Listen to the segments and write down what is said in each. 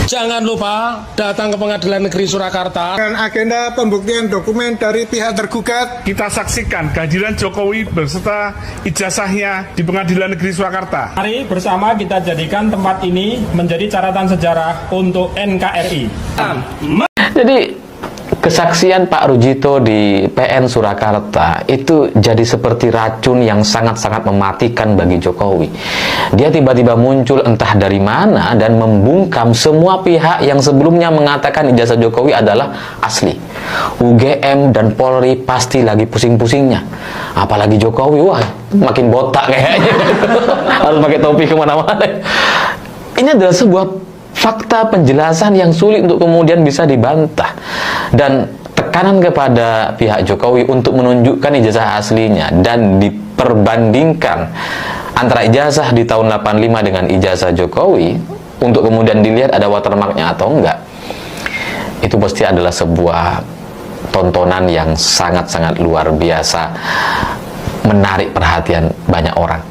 Jangan lupa datang ke Pengadilan Negeri Surakarta. Dan agenda pembuktian dokumen dari pihak tergugat. Kita saksikan kehadiran Jokowi beserta ijazahnya di Pengadilan Negeri Surakarta. Mari bersama kita jadikan tempat ini menjadi catatan sejarah untuk NKRI. Jadi kesaksian Pak Rujito di PN Surakarta itu jadi seperti racun yang sangat-sangat mematikan bagi Jokowi. Dia tiba-tiba muncul entah dari mana dan membungkam semua pihak yang sebelumnya mengatakan ijazah Jokowi adalah asli. UGM dan Polri pasti lagi pusing-pusingnya. Apalagi Jokowi, wah makin botak kayaknya. Harus pakai topi kemana-mana. Ini adalah sebuah fakta penjelasan yang sulit untuk kemudian bisa dibantah, dan tekanan kepada pihak Jokowi untuk menunjukkan ijazah aslinya dan diperbandingkan antara ijazah di tahun 85 dengan ijazah Jokowi untuk kemudian dilihat ada watermarknya atau enggak, itu pasti adalah sebuah tontonan yang sangat-sangat luar biasa, menarik perhatian banyak orang.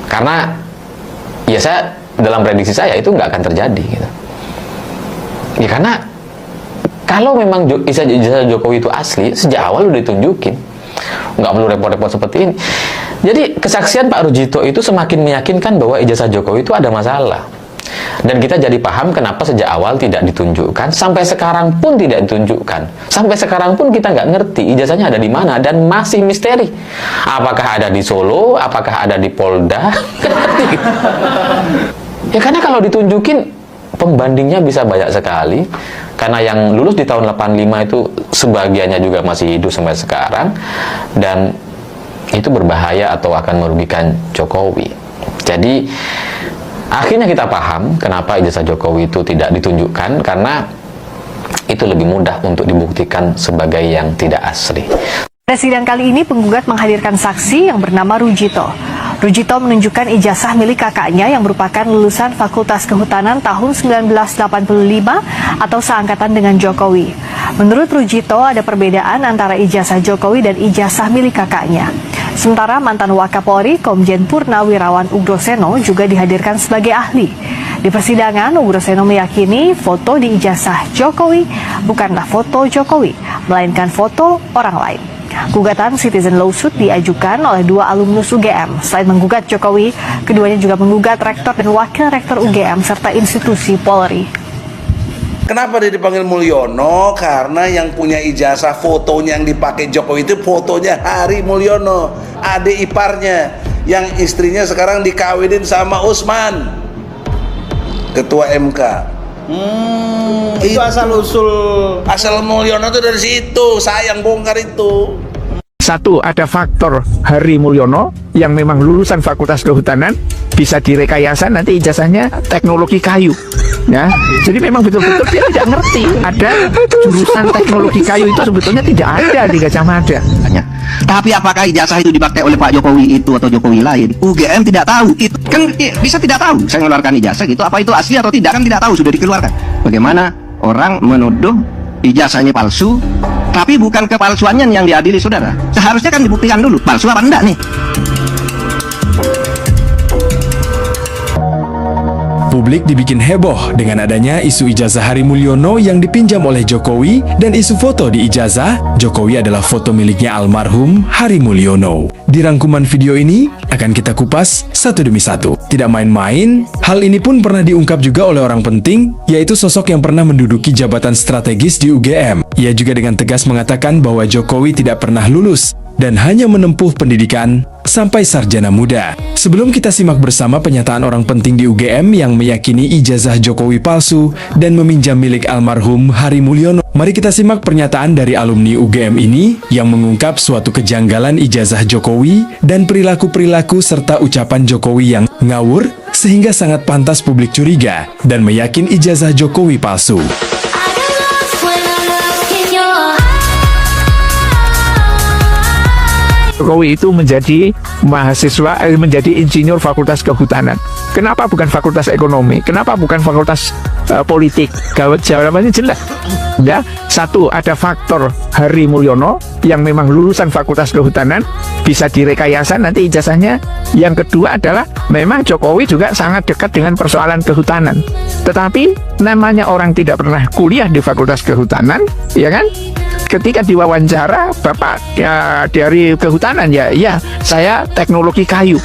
Karena ya dalam prediksi saya itu nggak akan terjadi gitu. Ya karena kalau memang ijazah Jokowi itu asli, sejak awal udah ditunjukin, nggak perlu repot-repot seperti ini. Jadi kesaksian Pak Rujito itu semakin meyakinkan bahwa ijazah Jokowi itu ada masalah, dan kita jadi paham kenapa sejak awal tidak ditunjukkan, sampai sekarang pun tidak ditunjukkan, sampai sekarang pun kita nggak ngerti ijazahnya ada di mana dan masih misteri. Apakah ada di Solo, apakah ada di Polda? Ya karena kalau ditunjukin pembandingnya bisa banyak sekali, karena yang lulus di tahun 85 itu sebagiannya juga masih hidup sampai sekarang, dan itu berbahaya atau akan merugikan Jokowi. Jadi akhirnya kita paham kenapa ijazah Jokowi itu tidak ditunjukkan, karena itu lebih mudah untuk dibuktikan sebagai yang tidak asli. Pada sidang kali ini penggugat menghadirkan saksi yang bernama Rujito. Rujito menunjukkan ijazah milik kakaknya yang merupakan lulusan Fakultas Kehutanan tahun 1985 atau seangkatan dengan Jokowi. Menurut Rujito ada perbedaan antara ijazah Jokowi dan ijazah milik kakaknya. Sementara mantan Wakapolri Komjen Purnawirawan Ugroseno juga dihadirkan sebagai ahli. Di persidangan, Ugroseno meyakini foto di ijazah Jokowi bukanlah foto Jokowi, melainkan foto orang lain. Gugatan citizen lawsuit diajukan oleh dua alumnus UGM. Selain menggugat Jokowi, keduanya juga menggugat rektor dan wakil rektor UGM serta institusi Polri. Kenapa dia dipanggil Mulyono? Karena yang punya ijazah fotonya yang dipakai Jokowi itu fotonya Hari Mulyono, adik iparnya, yang istrinya sekarang dikawinin sama Usman, ketua MK. Itu asal Mulyono itu dari situ, saya yang bongkar itu. Satu, ada faktor Hari Mulyono yang memang lulusan Fakultas Kehutanan, bisa direkayasa nanti ijazahnya teknologi kayu, ya. Jadi memang betul-betul dia tidak ngerti ada jurusan teknologi kayu itu sebetulnya tidak ada di Gajah Mada. Tapi apakah ijazah itu dipakai oleh Pak Jokowi itu atau Jokowi lain? UGM tidak tahu. Itu kan bisa tidak tahu. Saya mengeluarkan ijazah gitu, apa itu asli atau tidak kan tidak tahu, sudah dikeluarkan. Bagaimana orang menuduh ijazahnya palsu, tapi bukan kepalsuannya yang diadili, saudara. Seharusnya kan dibuktikan dulu palsu apa enggak nih. Publik dibikin heboh dengan adanya isu ijazah Hari Mulyono yang dipinjam oleh Jokowi, dan isu foto di ijazah Jokowi adalah foto miliknya almarhum Hari Mulyono. Di rangkuman video ini akan kita kupas satu demi satu. Tidak main-main, hal ini pun pernah diungkap juga oleh orang penting, yaitu sosok yang pernah menduduki jabatan strategis di UGM. Ia juga dengan tegas mengatakan bahwa Jokowi tidak pernah lulus dan hanya menempuh pendidikan sampai sarjana muda. Sebelum kita simak bersama pernyataan orang penting di UGM yang meyakini ijazah Jokowi palsu dan meminjam milik almarhum Hari Mulyono, mari kita simak pernyataan dari alumni UGM ini yang mengungkap suatu kejanggalan ijazah Jokowi dan perilaku-perilaku serta ucapan Jokowi yang ngawur sehingga sangat pantas publik curiga dan meyakin ijazah Jokowi palsu. Jokowi itu menjadi mahasiswa, menjadi insinyur Fakultas Kehutanan. Kenapa bukan Fakultas Ekonomi? Kenapa bukan Fakultas politik Jawabannya jelas. Ya, satu, ada faktor Hari Mulyono yang memang lulusan Fakultas Kehutanan, bisa direkayasa nanti ijazahnya. Yang kedua adalah memang Jokowi juga sangat dekat dengan persoalan kehutanan. Tetapi namanya orang tidak pernah kuliah di Fakultas Kehutanan, ya kan? Ketika diwawancara Bapak ya, dari kehutanan, ya saya teknologi kayu.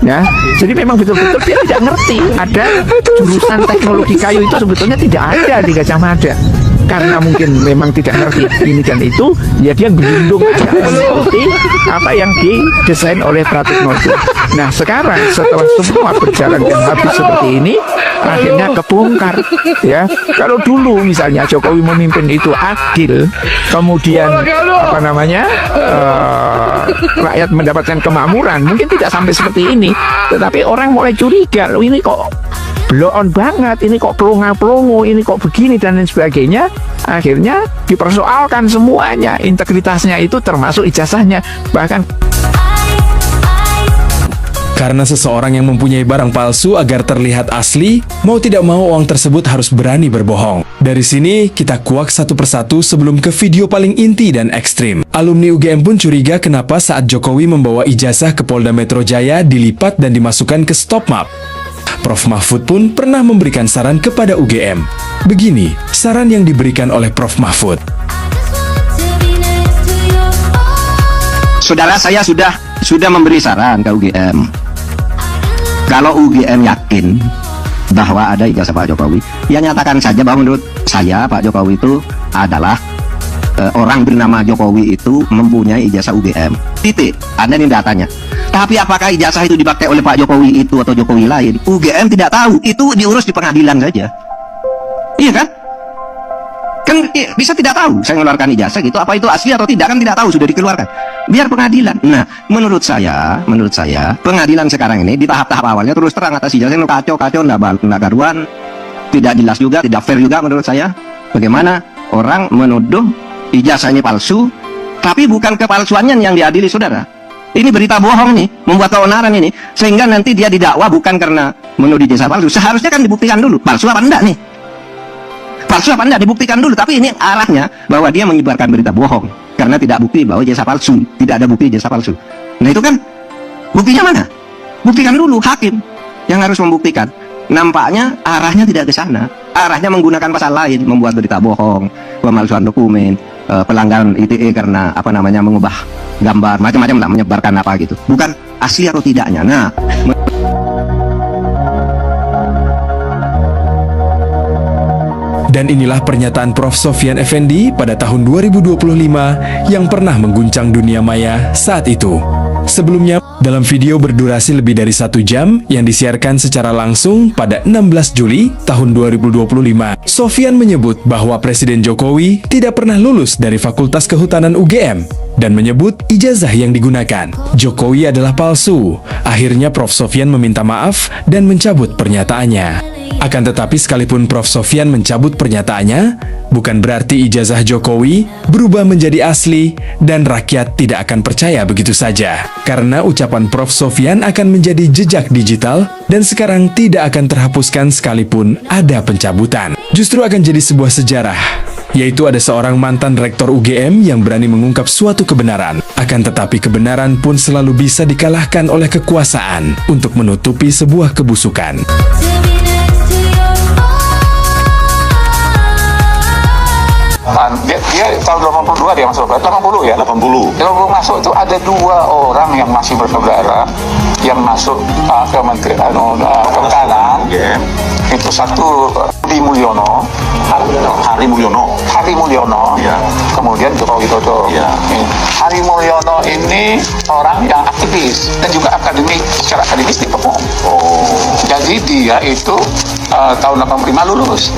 Ya, jadi memang betul-betul dia tidak ngerti ada jurusan teknologi kayu itu sebetulnya tidak ada di Gajah Mada. Karena mungkin memang tidak ngerti ini dan itu, ya dia gelundung aja mengikuti apa yang didesain oleh Pratikno itu. Nah sekarang setelah semua berjalan dan habis seperti ini, akhirnya kebongkar. Ya, kalau dulu misalnya Jokowi memimpin itu adil, kemudian apa namanya rakyat mendapatkan kemakmuran, mungkin tidak sampai seperti ini. Tetapi orang mulai curiga, loh ini kok blow on banget, ini kok pelongo, ini kok begini dan lain sebagainya. Akhirnya dipersoalkan semuanya, integritasnya itu termasuk ijazahnya. Bahkan karena seseorang yang mempunyai barang palsu agar terlihat asli, mau tidak mau orang tersebut harus berani berbohong. Dari sini, kita kuak satu persatu sebelum ke video paling inti dan ekstrim. Alumni UGM pun curiga kenapa saat Jokowi membawa ijazah ke Polda Metro Jaya dilipat dan dimasukkan ke stop map. Prof. Mahfud pun pernah memberikan saran kepada UGM. Begini, saran yang diberikan oleh Prof. Mahfud. Saudara saya sudah memberi saran ke UGM. Kalau UGM yakin bahwa ada ijazah Pak Jokowi, ya nyatakan saja bahwa menurut saya Pak Jokowi itu adalah orang bernama Jokowi itu mempunyai ijazah UGM. Titik. Anda ini datanya. Tapi apakah ijazah itu dipakai oleh Pak Jokowi itu atau Jokowi lain? UGM tidak tahu. Itu diurus di pengadilan saja. Iya kan? Kan bisa tidak tahu saya mengeluarkan ijazah gitu, apa itu asli atau tidak, kan tidak tahu, sudah dikeluarkan. Biar pengadilan. Nah, menurut saya pengadilan sekarang ini di tahap-tahap awalnya terus terang atas ijazah itu kacau, enggak karuan, tidak jelas juga, tidak fair juga menurut saya. Bagaimana orang menuduh ijazahnya palsu, tapi bukan kepalsuannya yang diadili, saudara. Ini berita bohong nih, membuat keonaran ini, sehingga nanti dia didakwa bukan karena menuduh ijazah palsu. Seharusnya kan dibuktikan dulu, palsu apa enggak nih? Palsu apa enggak, dibuktikan dulu. Tapi ini arahnya bahwa dia menyebarkan berita bohong karena tidak bukti bahwa ijazah palsu, tidak ada bukti ijazah palsu. Nah itu kan buktinya mana? Buktikan dulu, hakim yang harus membuktikan. Nampaknya arahnya tidak ke sana, arahnya menggunakan pasal lain, membuat berita bohong, pemalsuan dokumen, pelanggaran ITE karena apa namanya mengubah gambar, macam-macam lah, menyebarkan apa gitu, bukan asli atau tidaknya. Nah, Dan inilah pernyataan Prof. Sofyan Effendi pada tahun 2025 yang pernah mengguncang dunia maya saat itu. Sebelumnya, dalam video berdurasi lebih dari 1 jam yang disiarkan secara langsung pada 16 Juli tahun 2025, Sofyan menyebut bahwa Presiden Jokowi tidak pernah lulus dari Fakultas Kehutanan UGM dan menyebut ijazah yang digunakan Jokowi adalah palsu. Akhirnya Prof. Sofyan meminta maaf dan mencabut pernyataannya. Akan tetapi sekalipun Prof. Sofyan mencabut pernyataannya, bukan berarti ijazah Jokowi berubah menjadi asli dan rakyat tidak akan percaya begitu saja. Karena ucapan Prof. Sofyan akan menjadi jejak digital dan sekarang tidak akan terhapuskan sekalipun ada pencabutan. Justru akan jadi sebuah sejarah, yaitu ada seorang mantan rektor UGM yang berani mengungkap suatu kebenaran. Akan tetapi kebenaran pun selalu bisa dikalahkan oleh kekuasaan untuk menutupi sebuah kebusukan. Dia tahun 82 dia masuk, 80 ya? 80. Kalau belum masuk itu ada 2 orang yang masih bersaudara yang masuk ke Menteri Kehutanan. Itu satu Hari Mulyono, ya. Kemudian Joko Widodo. Ya. Hari Mulyono ini orang yang aktivis dan juga akademik, secara akademis di Papua. Jadi dia itu tahun 85 lulus.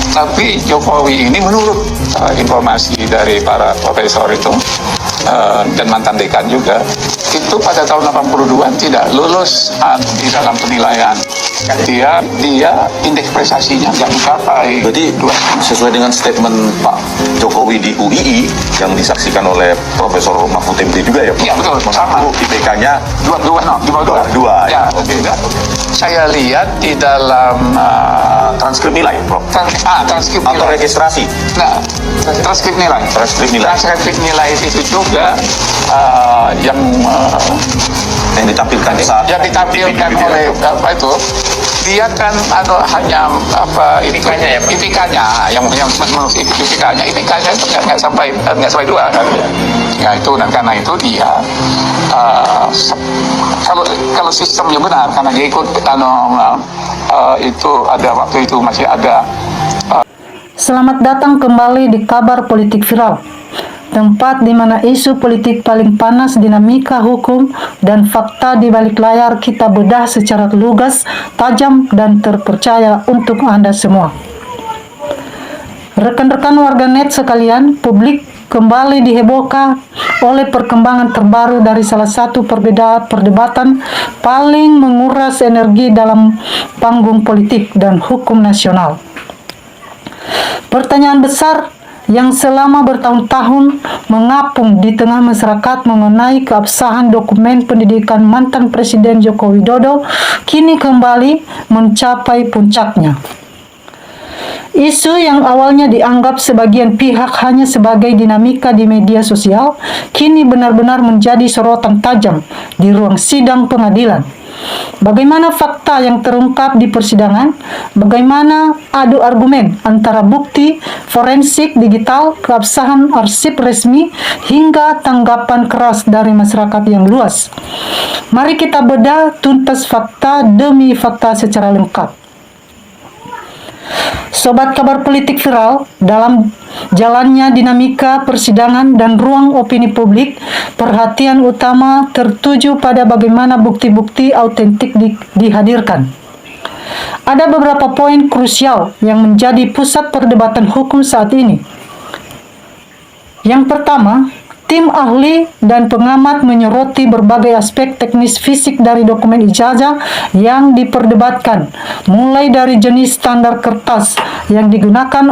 Tapi Jokowi ini menurut informasi dari para profesor itu dan mantan dekan juga, itu itu pada tahun 82 tidak lulus di dalam penilaian. Dia indeks prestasinya nggak mencapai. Berarti sesuai dengan statement Pak Jokowi di UII yang disaksikan oleh Profesor Mahfud MD juga ya Pak? Iya betul, sama. IPK-nya di bawah 2. Ya. Oke. Saya lihat di dalam transkrip nilai, Prof. Transkrip atau nilai. registrasi. Nah, transkrip nilai. Transkrip nilai. Transkrip nilai itu juga yang ditampilkan saat yang ditampilkan oleh apa itu, dia kan hanya IPK-nya yang IPK-nya itu nggak sampai 2 kan. Ya itu, dan karena itu dia kalau sistemnya benar, karena dia ikut itu ada waktu itu masih ada. Selamat datang kembali di Kabar Politik Viral, tempat di mana isu politik paling panas, dinamika hukum, dan fakta di balik layar kita bedah secara lugas, tajam, dan terpercaya untuk Anda semua. Rekan-rekan warganet sekalian, publik kembali dihebohkan oleh perkembangan terbaru dari salah satu perdebatan paling menguras energi dalam panggung politik dan hukum nasional. Pertanyaan besar yang selama bertahun-tahun mengapung di tengah masyarakat mengenai keabsahan dokumen pendidikan mantan Presiden Joko Widodo kini kembali mencapai puncaknya. Isu yang awalnya dianggap sebagian pihak hanya sebagai dinamika di media sosial, kini benar-benar menjadi sorotan tajam di ruang sidang pengadilan. Bagaimana fakta yang terungkap di persidangan, bagaimana adu argumen antara bukti forensik digital, keabsahan arsip resmi, hingga tanggapan keras dari masyarakat yang luas. Mari kita bedah tuntas fakta demi fakta secara lengkap. Sobat Kabar Politik Viral, dalam jalannya dinamika persidangan dan ruang opini publik, perhatian utama tertuju pada bagaimana bukti-bukti autentik dihadirkan. Ada beberapa poin krusial yang menjadi pusat perdebatan hukum saat ini. Yang pertama, tim ahli dan pengamat menyoroti berbagai aspek teknis fisik dari dokumen ijazah yang diperdebatkan, mulai dari jenis standar kertas yang digunakan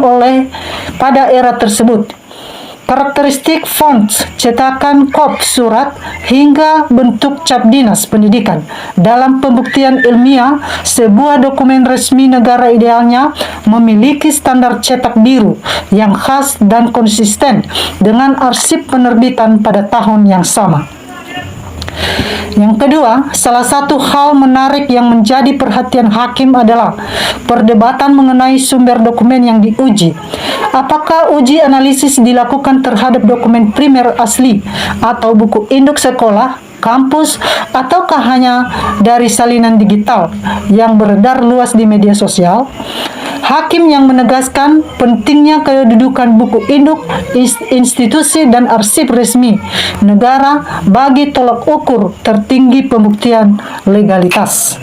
pada era tersebut, karakteristik font, cetakan kop surat, hingga bentuk cap dinas pendidikan. Dalam pembuktian ilmiah, sebuah dokumen resmi negara idealnya memiliki standar cetak biru yang khas dan konsisten dengan arsip penerbitan pada tahun yang sama. Yang kedua, salah satu hal menarik yang menjadi perhatian hakim adalah perdebatan mengenai sumber dokumen yang diuji. Apakah uji analisis dilakukan terhadap dokumen primer asli atau buku induk sekolah, kampus, ataukah hanya dari salinan digital yang beredar luas di media sosial? Hakim yang menegaskan pentingnya kedudukan buku induk, institusi, dan arsip resmi negara bagi tolak ukur tertinggi pembuktian legalitas.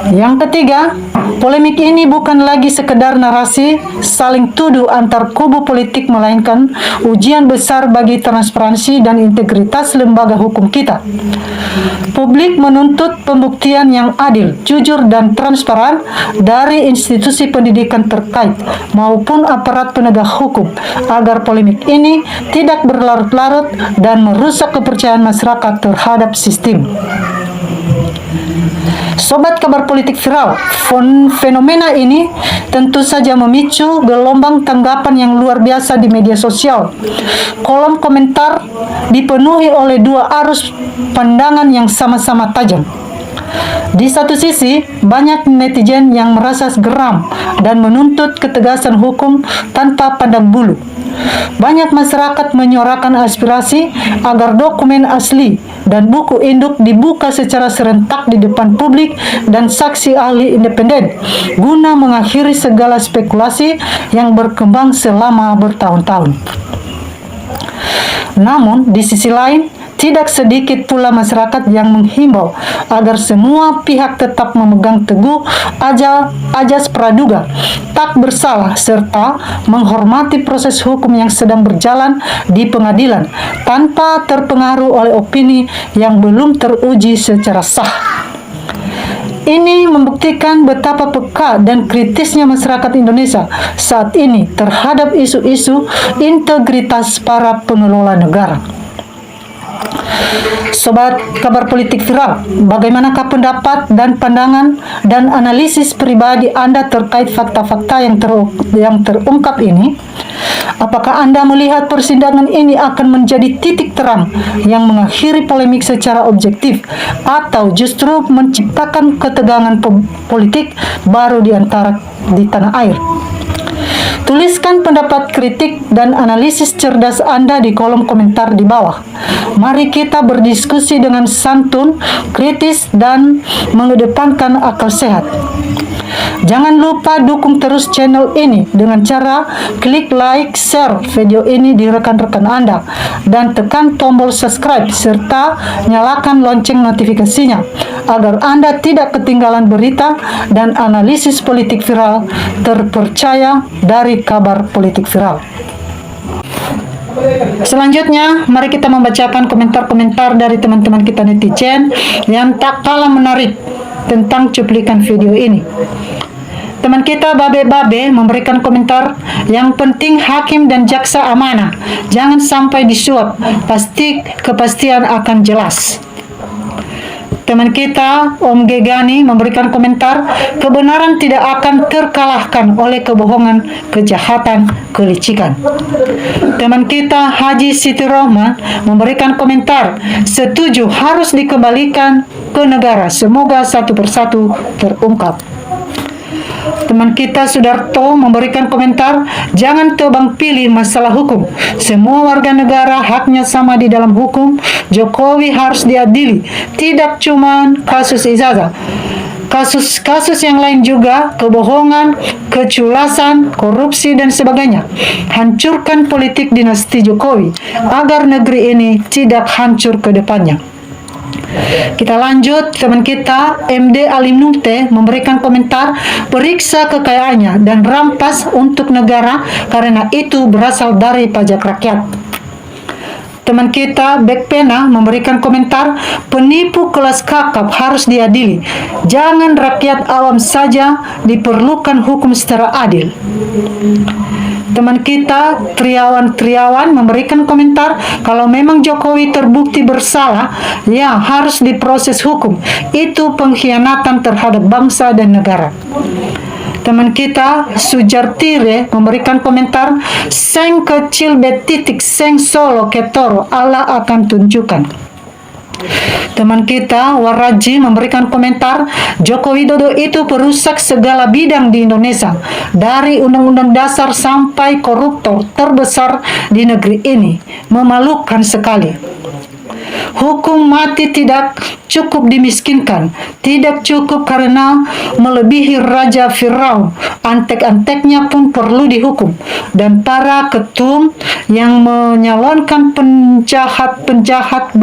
Yang ketiga, polemik ini bukan lagi sekedar narasi saling tuduh antar kubu politik, melainkan ujian besar bagi transparansi dan integritas lembaga hukum kita. Publik menuntut pembuktian yang adil, jujur, dan transparan dari institusi pendidikan terkait maupun aparat penegak hukum agar polemik ini tidak berlarut-larut dan merusak kepercayaan masyarakat terhadap sistem. Sobat Kabar Politik Viral, fenomena ini tentu saja memicu gelombang tanggapan yang luar biasa di media sosial. Kolom komentar dipenuhi oleh dua arus pandangan yang sama-sama tajam. Di satu sisi, banyak netizen yang merasa geram dan menuntut ketegasan hukum tanpa pandang bulu. Banyak masyarakat menyuarakan aspirasi agar dokumen asli dan buku induk dibuka secara serentak di depan publik dan saksi ahli independen guna mengakhiri segala spekulasi yang berkembang selama bertahun-tahun. Namun, di sisi lain, tidak sedikit pula masyarakat yang menghimbau agar semua pihak tetap memegang teguh ajas praduga tak bersalah serta menghormati proses hukum yang sedang berjalan di pengadilan tanpa terpengaruh oleh opini yang belum teruji secara sah. Ini membuktikan betapa peka dan kritisnya masyarakat Indonesia saat ini terhadap isu-isu integritas para pengelola negara. Sobat Kabar Politik Viral, bagaimanakah pendapat dan pandangan dan analisis pribadi Anda terkait fakta-fakta yang terungkap ini? Apakah Anda melihat persidangan ini akan menjadi titik terang yang mengakhiri polemik secara objektif atau justru menciptakan ketegangan politik baru di tanah air? Tuliskan pendapat kritik dan analisis cerdas Anda di kolom komentar di bawah. Mari kita berdiskusi dengan santun, kritis, dan mengedepankan akal sehat. Jangan lupa dukung terus channel ini dengan cara klik like, share video ini di rekan-rekan Anda, dan tekan tombol subscribe serta nyalakan lonceng notifikasinya agar Anda tidak ketinggalan berita dan analisis politik viral terpercaya dari Kabar Politik Viral. Selanjutnya, mari kita membacakan komentar-komentar dari teman-teman kita netizen yang tak kalah menarik tentang cuplikan video ini. Teman kita Babe memberikan komentar, yang penting hakim dan jaksa amanah, jangan sampai disuap, kepastian akan jelas. Teman kita Om Gegani memberikan komentar, kebenaran tidak akan terkalahkan oleh kebohongan, kejahatan, kelicikan. Teman kita Haji Siti Rohman memberikan komentar, setuju harus dikembalikan ke negara, semoga satu persatu terungkap. Teman kita Sudarto memberikan komentar, jangan tebang pilih masalah hukum. Semua warga negara haknya sama di dalam hukum. Jokowi harus diadili, tidak cuma kasus ijazah. Kasus-kasus yang lain juga, kebohongan, keculasan, korupsi, dan sebagainya. Hancurkan politik dinasti Jokowi agar negeri ini tidak hancur ke depannya. Kita lanjut, teman kita MD Alim Nungte memberikan komentar, periksa kekayaannya dan rampas untuk negara karena itu berasal dari pajak rakyat. Teman kita Bekpena memberikan komentar, penipu kelas kakap harus diadili, jangan rakyat awam saja, diperlukan hukum secara adil. Teman kita Triawan memberikan komentar, kalau memang Jokowi terbukti bersalah, ya harus diproses hukum. Itu pengkhianatan terhadap bangsa dan negara. Teman kita Sujartire memberikan komentar, seng kecil betitik seng solo ketoro, Allah akan tunjukkan. Teman kita Waraji memberikan komentar, Joko Widodo itu perusak segala bidang di Indonesia, dari undang-undang dasar sampai koruptor terbesar di negeri ini, memalukan sekali. Hukum mati tidak cukup dimiskinkan, tidak cukup karena melebihi Raja Firaun, antek-anteknya pun perlu dihukum, dan para ketum yang menyalonkan penjahat-penjahat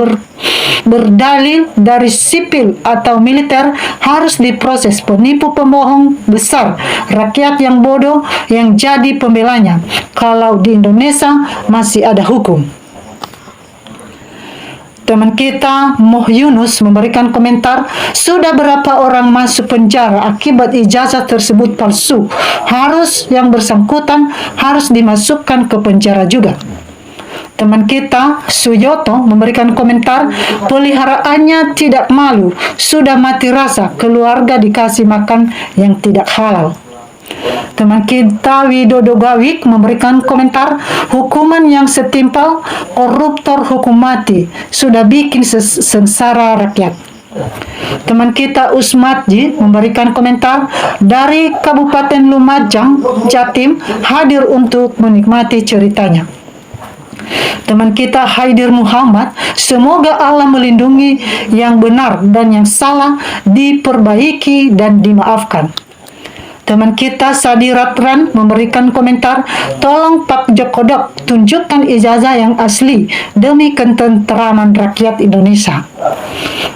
berdalil dari sipil atau militer harus diproses. Penipu pembohong besar, rakyat yang bodoh yang jadi pembelanya kalau di Indonesia masih ada hukum. Teman kita Moh Yunus memberikan komentar, sudah berapa orang masuk penjara akibat ijazah tersebut palsu, harus yang bersangkutan harus dimasukkan ke penjara juga. Teman kita Suyoto memberikan komentar, peliharaannya tidak malu, sudah mati rasa, keluarga dikasih makan yang tidak halal. Teman kita Widodo Gawik memberikan komentar, hukuman yang setimpal, koruptor hukum mati, sudah bikin sengsara rakyat. Teman kita Usmatji memberikan komentar, dari Kabupaten Lumajang, Jatim, hadir untuk menikmati ceritanya. Teman kita Haidir Muhammad, semoga Allah melindungi yang benar dan yang salah diperbaiki dan dimaafkan. Teman kita Sadi Ratran memberikan komentar, tolong Pak Jokodok tunjukkan ijazah yang asli demi ketentraman rakyat Indonesia.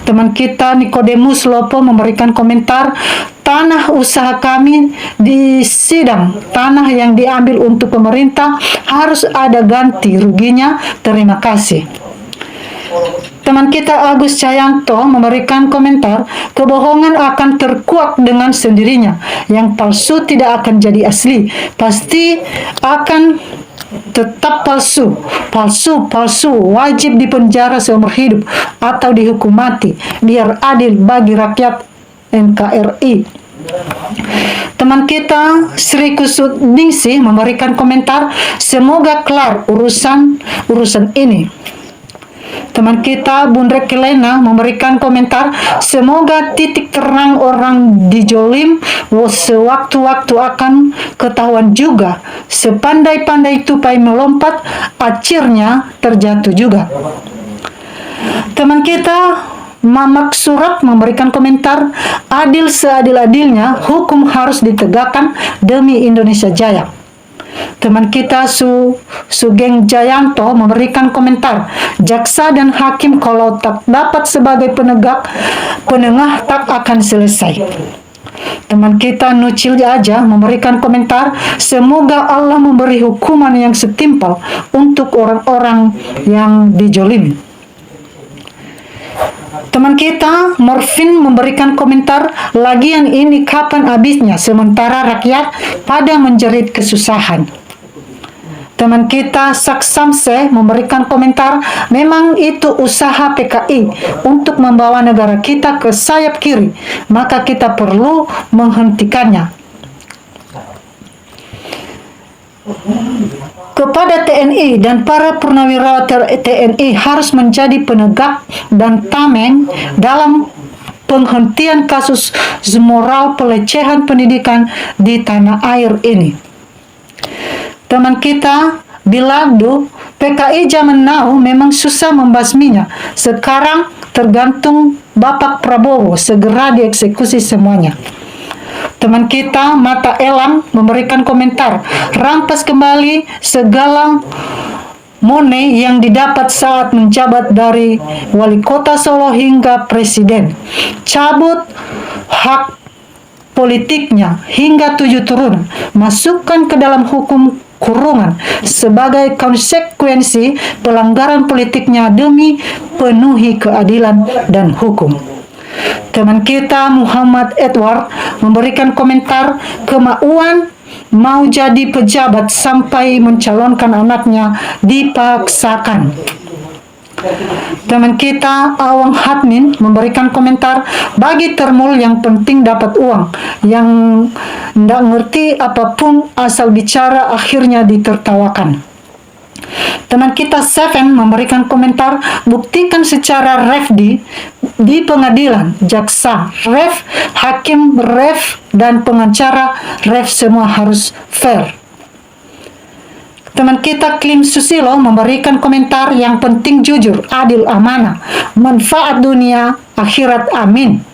Teman kita Nikodemus Lopo memberikan komentar, tanah usaha kami di sidang, tanah yang diambil untuk pemerintah harus ada ganti ruginya, terima kasih. Teman kita Agus Cayanto memberikan komentar, kebohongan akan terkuak dengan sendirinya, yang palsu tidak akan jadi asli, pasti akan tetap palsu, wajib dipenjara seumur hidup atau dihukum mati, biar adil bagi rakyat NKRI. Teman kita Sri Kusudningsih memberikan komentar, semoga kelar urusan ini. Teman kita Bundrek Kelena memberikan komentar, semoga titik terang orang dijolim sewaktu-waktu akan ketahuan juga, sepandai-pandai tupai melompat akhirnya terjatuh juga. Teman kita Mamak Surat memberikan komentar, adil seadil-adilnya hukum harus ditegakkan demi Indonesia Jaya. Teman kita Sugeng Jayanto memberikan komentar, jaksa dan hakim kalau tak dapat sebagai penengah tak akan selesai. Teman kita Nucil Aja memberikan komentar, semoga Allah memberi hukuman yang setimpal untuk orang-orang yang dijolimi. Teman kita Morfin memberikan komentar, lagian ini kapan habisnya sementara rakyat pada menjerit kesusahan. Teman kita Saksamse memberikan komentar, memang itu usaha PKI untuk membawa negara kita ke sayap kiri, maka kita perlu menghentikannya. Kepada TNI dan para purnawirawan TNI harus menjadi penegak dan tameng dalam penghentian kasus moral pelecehan pendidikan di tanah air ini. Teman kita Biladu, PKI zaman now memang susah membasminya. Sekarang tergantung Bapak Prabowo, segera dieksekusi semuanya. Teman kita Mata Elang memberikan komentar, rampas kembali segala money yang didapat saat menjabat dari wali kota Solo hingga presiden. Cabut hak politiknya hingga 7 turunan, masukkan ke dalam hukum kurungan sebagai konsekuensi pelanggaran politiknya demi penuhi keadilan dan hukum. Teman kita Muhammad Edward memberikan komentar, kemauan mau jadi pejabat sampai mencalonkan anaknya dipaksakan. Teman kita Awang Hadmin memberikan komentar, bagi termul yang penting dapat uang, yang tidak ngerti apapun asal bicara akhirnya ditertawakan. Teman kita Seven memberikan komentar, buktikan secara ref di pengadilan, jaksa ref, hakim ref, dan pengacara ref, semua harus fair. Teman kita Klim Susilo memberikan komentar, yang penting jujur, adil, amanah, manfaat dunia akhirat, amin.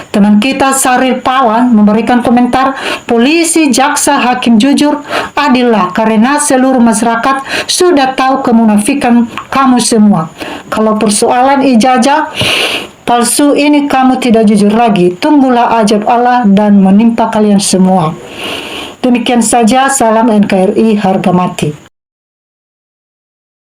Teman kita Saril Pawan memberikan komentar, polisi, jaksa, hakim jujur, adillah karena seluruh masyarakat sudah tahu kemunafikan kamu semua. Kalau persoalan ijazah palsu ini kamu tidak jujur lagi, tunggulah ajab Allah dan menimpa kalian semua. Demikian saja, salam NKRI harga mati.